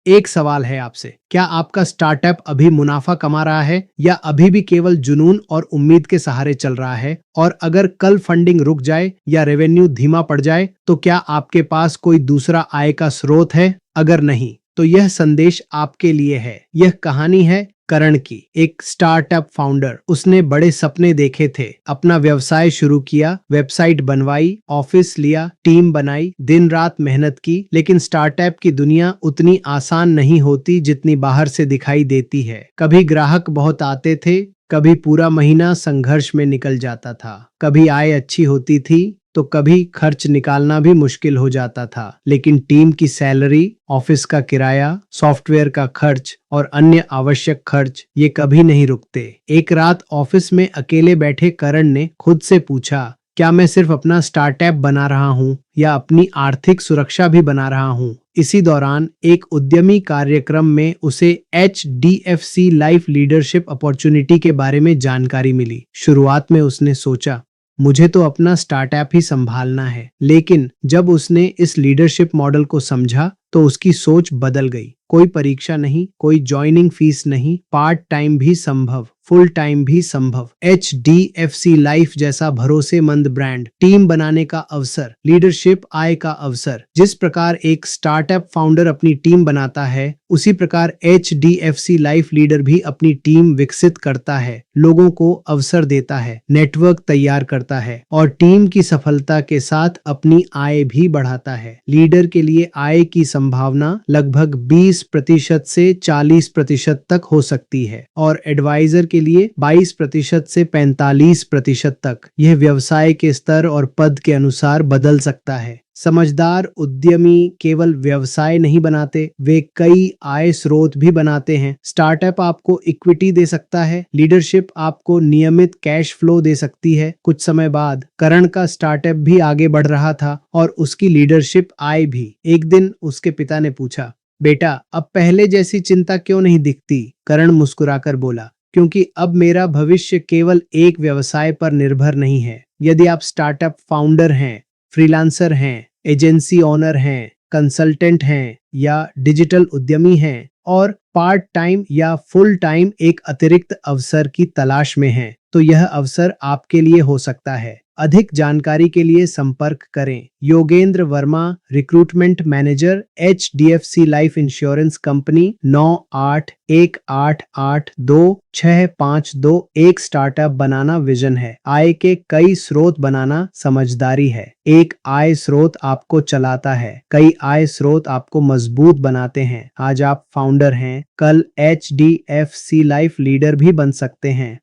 एक सवाल है आपसे, क्या आपका स्टार्टअप अभी मुनाफा कमा रहा है या अभी भी केवल जुनून और उम्मीद के सहारे चल रहा है? और अगर कल फंडिंग रुक जाए या रेवेन्यू धीमा पड़ जाए, तो क्या आपके पास कोई दूसरा आय का स्रोत है? अगर नहीं, तो यह संदेश आपके लिए है। यह कहानी है करण की, एक स्टार्टअप फाउंडर। उसने बड़े सपने देखे थे, अपना व्यवसाय शुरू किया, वेबसाइट बनवाई, ऑफिस लिया, टीम बनाई, दिन रात मेहनत की। लेकिन स्टार्टअप की दुनिया उतनी आसान नहीं होती जितनी बाहर से दिखाई देती है। कभी ग्राहक बहुत आते थे, कभी पूरा महीना संघर्ष में निकल जाता था। कभी आय अच्छी होती थी, तो कभी खर्च निकालना भी मुश्किल हो जाता था। लेकिन टीम की सैलरी, ऑफिस का किराया, सॉफ्टवेयर का खर्च और अन्य आवश्यक खर्च, ये कभी नहीं रुकते। एक रात ऑफिस में अकेले बैठे करण ने खुद से पूछा, क्या मैं सिर्फ अपना स्टार्टअप बना रहा हूँ या अपनी आर्थिक सुरक्षा भी बना रहा हूँ? इसी दौरान एक उद्यमी कार्यक्रम में उसे HDFC लाइफ लीडरशिप अपॉर्चुनिटी के बारे में जानकारी मिली। शुरुआत में उसने सोचा, मुझे तो अपना स्टार्टअप ही संभालना है। लेकिन जब उसने इस लीडरशिप मॉडल को समझा, तो उसकी सोच बदल गई। कोई परीक्षा नहीं, कोई ज्वाइनिंग फीस नहीं, पार्ट टाइम भी संभव, फुल टाइम भी संभव। HDFC लाइफ जैसा भरोसेमंद ब्रांड, टीम बनाने का अवसर, लीडरशिप आय का अवसर। जिस प्रकार एक स्टार्टअप फाउंडर अपनी टीम बनाता है, उसी प्रकार HDFC लाइफ लीडर भी अपनी टीम विकसित करता है, लोगों को अवसर देता है, नेटवर्क तैयार करता है और टीम की सफलता के साथ अपनी आय भी बढ़ाता है। लीडर के लिए आय की संभावना लगभग 20% से 40% तक हो सकती है और एडवाइजर के लिए 22% से 45% तक। यह व्यवसाय के स्तर और पद के अनुसार बदल सकता है। समझदार उद्यमी केवल व्यवसाय नहीं बनाते, वे कई आय स्रोत भी बनाते हैं। स्टार्टअप आपको इक्विटी दे सकता है, लीडरशिप आपको नियमित कैश फ्लो दे सकती है। कुछ समय बाद करण का स्टार्टअप भी आगे बढ़ रहा था और उसकी लीडरशिप आय भी। एक दिन उसके पिता ने पूछा, बेटा, अब पहले जैसी चिंता क्यों नहीं दिखती? करण मुस्कुराकर बोला, क्योंकि अब मेरा भविष्य केवल एक व्यवसाय पर निर्भर नहीं है। यदि आप स्टार्टअप फाउंडर हैं, फ्रीलांसर हैं, एजेंसी ओनर हैं, कंसल्टेंट हैं या डिजिटल उद्यमी हैं और पार्ट टाइम या फुल टाइम एक अतिरिक्त अवसर की तलाश में हैं, तो यह अवसर आपके लिए हो सकता है। अधिक जानकारी के लिए संपर्क करें Yogendra Verma, recruitment manager, HDFC life insurance company. 9818826521। एक स्टार्टअप बनाना विजन है, आय के कई स्रोत बनाना समझदारी है। एक आय स्रोत आपको चलाता है, कई आय स्रोत आपको मजबूत बनाते हैं। आज आप फाउंडर हैं, कल HDFC लाइफ लीडर भी बन सकते हैं।